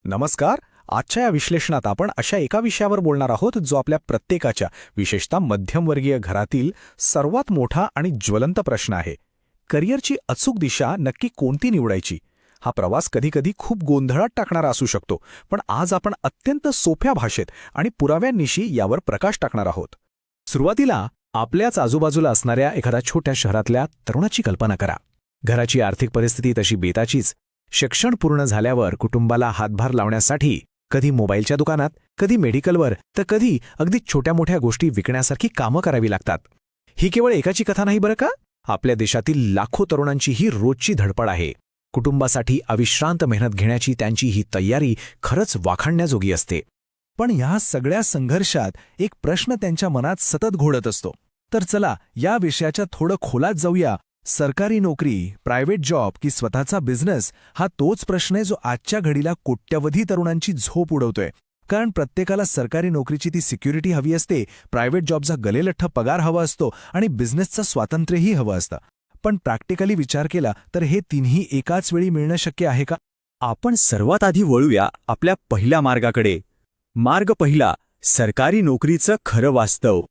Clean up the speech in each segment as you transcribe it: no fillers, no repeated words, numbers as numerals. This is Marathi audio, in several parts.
नमस्कार. आजच्या या विश्लेषणात आपण अशा एका विषयावर बोलणार आहोत जो आपल्या प्रत्येकाच्या, विशेषतः मध्यमवर्गीय घरातील सर्वात मोठा आणि ज्वलंत प्रश्न आहे. करिअरची अचूक दिशा नक्की कोणती निवडायची? हा प्रवास कधीकधी खूप गोंधळात टाकणारा असू शकतो, पण आज आपण अत्यंत सोप्या भाषेत आणि पुराव्यांनिशी यावर प्रकाश टाकणार आहोत. सुरुवातीला आपल्याच आजूबाजूला असणाऱ्या एखाद्या छोट्या शहरातल्या तरुणाची कल्पना करा. घराची आर्थिक परिस्थिती तशी बेताचीच. शिक्षण पूर्ण झाल्यावर कुटुंबाला हातभार लावण्यासाठी कधी मोबाईलच्या दुकानात, कधी मेडिकलवर, तर कधी अगदी छोट्या मोठ्या गोष्टी विकण्यासारखी कामं करावी लागतात. ही केवळ एकाची कथा नाही बरं का. आपल्या देशातील लाखो तरुणांची ही रोजची धडपड आहे. कुटुंबासाठी अविश्रांत मेहनत घेण्याची त्यांची ही तयारी खरंच वाखाणण्याजोगी असते. पण या सगळ्या संघर्षात एक प्रश्न त्यांच्या मनात सतत घोळत असतो. तर चला या विषयाच्या थोडं खोलात जाऊया. सरकारी नोकरी, प्रायव्हेट जॉब की स्वतःचा बिझनेस, हा तोच प्रश्न आहे जो आजच्या घडीला कोट्यवधी तरुणांची झोप उडवतोय. कारण प्रत्येकाला सरकारी नोकरीची ती सिक्युरिटी हवी असते, प्रायव्हेट जॉबचा गलेलठ्ठ पगार हवा असतो आणि बिझनेसचं स्वातंत्र्यही हवं असतं. पण प्रॅक्टिकली विचार केला तर हे तिन्ही एकाच वेळी मिळणं शक्य आहे का? आपण सर्वात आधी वळूया आपल्या पहिल्या मार्गाकडे. मार्ग पहिला, सरकारी नोकरीचं खरं वास्तव.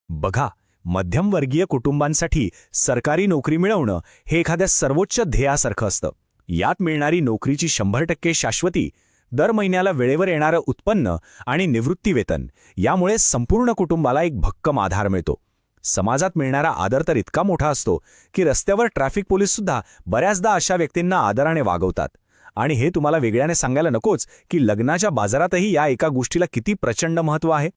बघा, मध्यमवर्गीय कुटुंबांसाठी सरकारी नोकरी मिळवणं हे एखाद्या सर्वोच्च ध्येयासारखं असतं. यात मिळणारी नोकरीची 100% शाश्वती, दर महिन्याला वेळेवर येणारं उत्पन्न आणि निवृत्तीवेतन यामुळे संपूर्ण कुटुंबाला एक भक्कम आधार मिळतो. समाजात मिळणारा आदर तर इतका मोठा असतो की रस्त्यावर ट्रॅफिक पोलीससुद्धा बऱ्याचदा अशा व्यक्तींना आदराने वागवतात. आणि हे तुम्हाला वेगळ्याने सांगायला नकोच की लग्नाच्या बाजारातही या एका गोष्टीला किती प्रचंड महत्त्व आहे.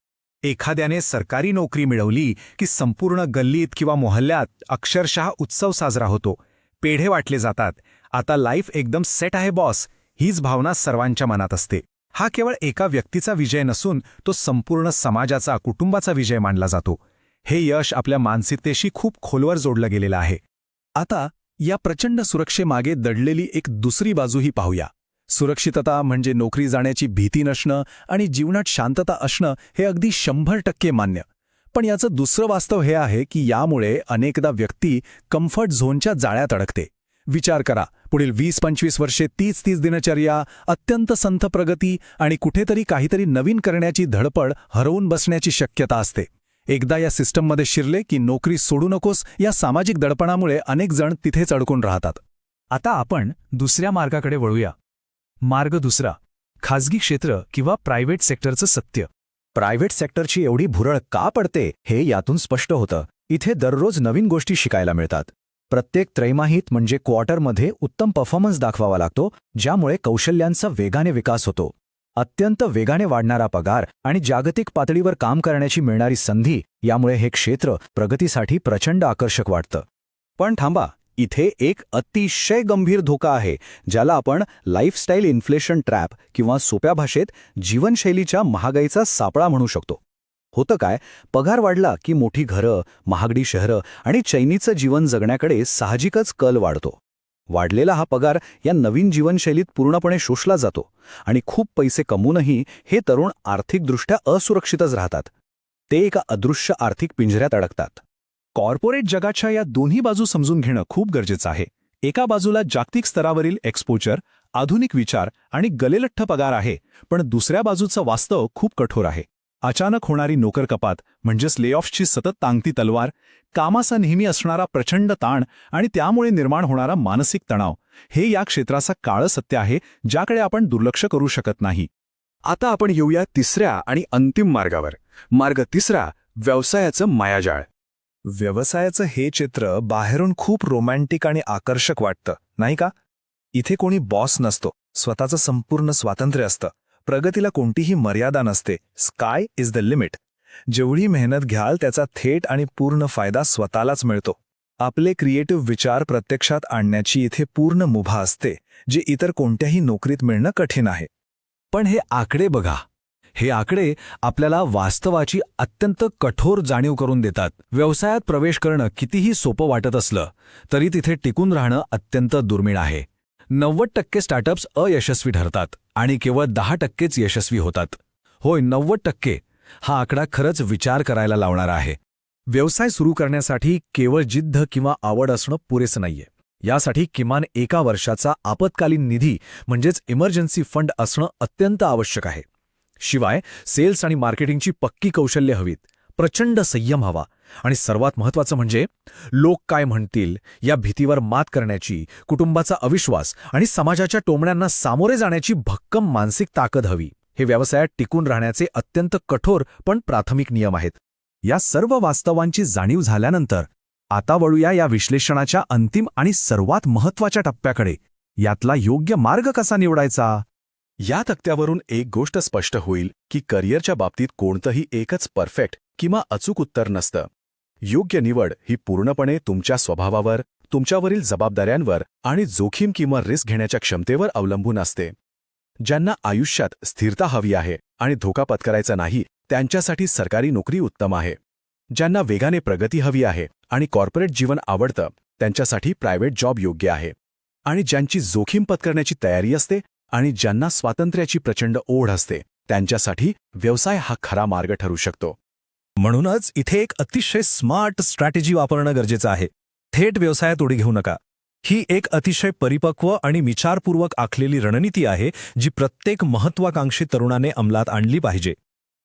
एखाद्याने सरकारी नोकरी मिळवली की संपूर्ण गल्लीत किंवा मोहल्ल्यात अक्षरशः उत्सव साजरा होतो. पेढे वाटले जातात. आता लाईफ एकदम सेट आहे बॉस, हीच भावना सर्वांच्या मनात असते. हा केवळ एका व्यक्तीचा विजय नसून तो संपूर्ण समाजाचा, कुटुंबाचा विजय मानला जातो. हे यश आपल्या मानसिकतेशी खूप खोलवर जोडलं गेलेलं आहे. आता या प्रचंड सुरक्षेमागे दडलेली एक दुसरी बाजूही पाहूया. सुरक्षितता म्हणजे नोकरी जाण्याची भीती नसणं आणि जीवनात शांतता असणं हे अगदी 100% मान्य. पण याचं दुसरं वास्तव हे आहे की यामुळे अनेकदा व्यक्ती कम्फर्ट झोनच्या जाळ्यात अडकते. विचार करा, पुढील 20-25 वर्षे तीच दिनचर्या, अत्यंत संथ प्रगती आणि कुठेतरी काहीतरी नवीन करण्याची धडपड हरवून बसण्याची शक्यता असते. एकदा या सिस्टममध्ये शिरले की नोकरी सोडू नकोस या सामाजिक दडपणामुळे अनेक जण तिथेच अडकून राहतात. आता आपण दुसऱ्या मार्गाकडे वळूया. मार्ग दुसरा, खाजगी क्षेत्र किंवा प्रायव्हेट सेक्टरचं सत्य. प्रायव्हेट सेक्टरची एवढी भुरळ का पडते हे यातून स्पष्ट होतं. इथे दररोज नवीन गोष्टी शिकायला मिळतात. प्रत्येक त्रैमासिक म्हणजे क्वार्टरमध्ये उत्तम परफॉर्मन्स दाखवावा लागतो, ज्यामुळे कौशल्यांचा वेगाने विकास होतो. अत्यंत वेगाने वाढणारा पगार आणि जागतिक पातळीवर काम करण्याची मिळणारी संधी यामुळे हे क्षेत्र प्रगतीसाठी प्रचंड आकर्षक वाटतं. पण थांबा, इथे एक अतिशय गंभीर धोका आहे, ज्याला आपण लाईफस्टाईल इन्फ्लेशन ट्रॅप किंवा सोप्या भाषेत जीवनशैलीच्या महागाईचा सापळा म्हणू शकतो. होतं काय, पगार वाढला की मोठी घरं, महागडी शहरं आणि चैनीचं जीवन जगण्याकडे साहजिकच कल वाढतो. वाढलेला हा पगार या नवीन जीवनशैलीत पूर्णपणे शोषला जातो आणि खूप पैसे कमवूनही हे तरुण आर्थिकदृष्ट्या असुरक्षितच राहतात. ते एका अदृश्य आर्थिक पिंजऱ्यात अडकतात. कॉर्पोरेट जगाच्या या दोन्ही बाजू समजून घेणं खूप गरजेचं आहे. एका बाजूला जागतिक स्तरावरील एक्सपोजर, आधुनिक विचार आणि गलेलठ्ठ पगार आहे, पण दुसऱ्या बाजूचं वास्तव खूप कठोर आहे. अचानक होणारी नोकर कपात म्हणजेच लेऑफ्सची सतत टांगती तलवार, कामाचा नेहमी असणारा प्रचंड ताण आणि त्यामुळे निर्माण होणारा मानसिक तणाव, हे या क्षेत्राचं काळं सत्य आहे, ज्याकडे आपण दुर्लक्ष करू शकत नाही. आता आपण येऊया तिसऱ्या आणि अंतिम मार्गावर. मार्ग तिसरा, व्यवसायाचं मायाजाळ. व्यवसायाचं हे चित्र बाहेरून खूप रोमॅन्टिक आणि आकर्षक वाटतं, नाही का? इथे कोणी बॉस नसतो, स्वतःचं संपूर्ण स्वातंत्र्य असतं, प्रगतीला कोणतीही मर्यादा नसते. Sky is the limit. जेवढी मेहनत घ्याल त्याचा थेट आणि पूर्ण फायदा स्वतःलाच मिळतो. आपले क्रिएटिव्ह विचार प्रत्यक्षात आणण्याची इथे पूर्ण मुभा असते, जे इतर कोणत्याही नोकरीत मिळणं कठीण आहे. पण हे आकडे बघा. हे आकडे आपल्याला वास्तवाची अत्यंत कठोर जाणीव करून देतात. व्यवसायात प्रवेश करणं कितीही सोपं वाटत असलं तरी तिथे टिकून राहणं अत्यंत दुर्मिळ आहे. 90% स्टार्टअप्स अयशस्वी ठरतात आणि केवळ 10%च यशस्वी होतात. होय, 90%. हा आकडा खरंच विचार करायला लावणारा आहे. व्यवसाय सुरू करण्यासाठी केवळ जिद्द किंवा आवड असणं पुरेसं नाहीये. यासाठी किमान 1 वर्षाचा आपत्कालीन निधी म्हणजेच इमर्जन्सी फंड असणं अत्यंत आवश्यक आहे. शिवाय सेल्स आणि मार्केटिंगची पक्की कौशल्य हवीत, प्रचंड संयम हवा आणि सर्वात महत्त्वाचं म्हणजे लोक काय म्हणतील या भीतीवर मात करण्याची, कुटुंबाचा अविश्वास आणि समाजाच्या टोमण्यांना सामोरे जाण्याची भक्कम मानसिक ताकद हवी. हे व्यवसायात टिकून राहण्याचे अत्यंत कठोर पण प्राथमिक नियम आहेत. या सर्व वास्तवांची जाणीव झाल्यानंतर आता वळूया या विश्लेषणाच्या अंतिम आणि सर्वात महत्त्वाच्या टप्प्याकडे. यातला योग्य मार्ग कसा निवडायचा? या तक्त्यावरून एक गोष्ट स्पष्ट होईल की करिअरच्या बाबतीत कोणतंही एकच परफेक्ट किंवा अचूक उत्तर नसतं. योग्य निवड ही पूर्णपणे तुमच्या स्वभावावर, तुमच्यावरील जबाबदाऱ्यांवर आणि जोखीम किंवा रिस्क घेण्याच्या क्षमतेवर अवलंबून असते. ज्यांना आयुष्यात स्थिरता हवी आहे आणि धोका पत्करायचा नाही, त्यांच्यासाठी सरकारी नोकरी उत्तम आहे. ज्यांना वेगाने प्रगती हवी आहे आणि कॉर्पोरेट जीवन आवडतं, त्यांच्यासाठी प्रायव्हेट जॉब योग्य आहे. आणि ज्यांची जोखीम पत्करण्याची तयारी असते आणि ज्यांना स्वातंत्र्याची प्रचंड ओढ असते, त्यांच्यासाठी व्यवसाय हा खरा मार्ग ठरू शकतो. म्हणूनच इथे एक अतिशय स्मार्ट स्ट्रॅटेजी वापरणं गरजेचं आहे. थेट व्यवसायात उडी घेऊ नका. ही एक अतिशय परिपक्व आणि विचारपूर्वक आखलेली रणनीती आहे जी प्रत्येक महत्त्वाकांक्षी तरुणाने अंमलात आणली पाहिजे.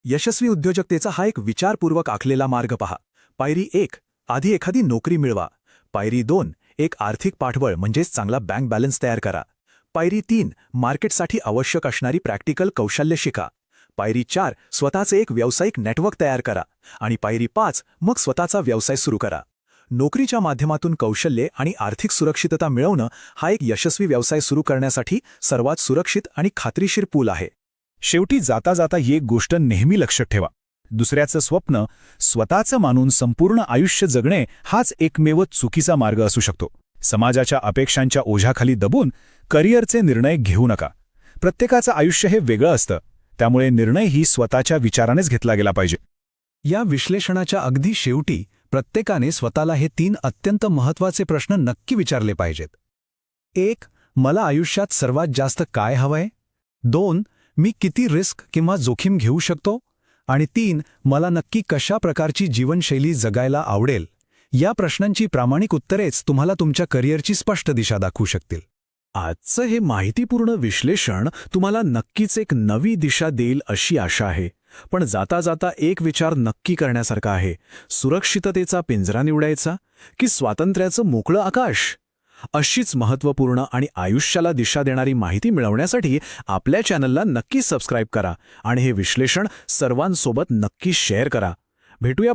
यशस्वी उद्योजकतेचा हा एक विचारपूर्वक आखलेला मार्ग पहा. पायरी 1, आधी एखादी नोकरी मिळवा. पायरी 2, एक आर्थिक पाठबळ म्हणजेच चांगला बँक बॅलन्स तयार करा. पायरी 3, मार्केटसाठी आवश्यक असणारी प्रॅक्टिकल कौशल्य शिका. पायरी 4, स्वतःचे एक व्यावसायिक नेटवर्क तयार करा. आणि पायरी 5, मग स्वतःचा व्यवसाय सुरू करा. नोकरीच्या माध्यमातून कौशल्ये आणि आर्थिक सुरक्षितता मिळवणं हा एक यशस्वी व्यवसाय सुरू करण्यासाठी सर्वात सुरक्षित आणि खात्रीशीर पूल आहे. शेवटी जाता जाता एक गोष्ट नेहमी लक्षात ठेवा. दुसऱ्याचं स्वप्न स्वतःचं मानून संपूर्ण आयुष्य जगणे हाच एकमेव चुकीचा मार्ग असू शकतो. समाजाच्या अपेक्षांच्या ओझ्याखाली दबून करिअरचे निर्णय घेऊ नका. प्रत्येकाचं आयुष्य हे वेगळं असतं, त्यामुळे निर्णयही स्वतःच्या विचारानेच घेतला गेला पाहिजे. या विश्लेषणाच्या अगदी शेवटी प्रत्येकाने स्वतःला हे 3 अत्यंत महत्त्वाचे प्रश्न नक्की विचारले पाहिजेत. 1, मला आयुष्यात सर्वात जास्त काय हवंय? 2, मी किती रिस्क किंवा जोखीम घेऊ शकतो? आणि 3, मला नक्की कशा प्रकारची जीवनशैली जगायला आवडेल? या प्रश्नांची प्रामाणिक उत्तरेच तुम्हाला तुमच्या करिअरची स्पष्ट दिशा दाखवू शकतील. आजचं हे माहितीपूर्ण विश्लेषण तुम्हाला नक्कीच एक नवी दिशा देईल अशी आशा आहे. पण जाता जाता एक विचार नक्की करण्यासारखा आहे. सुरक्षिततेचा पिंजरा निवडायचा की स्वातंत्र्याचं मोकळं आकाश? अशीच महत्त्वपूर्ण आणि आयुष्याला दिशा देणारी माहिती मिळवण्यासाठी आपल्या चॅनलला नक्की सबस्क्राईब करा आणि हे विश्लेषण सर्वांसोबत नक्की शेअर करा. भेटूया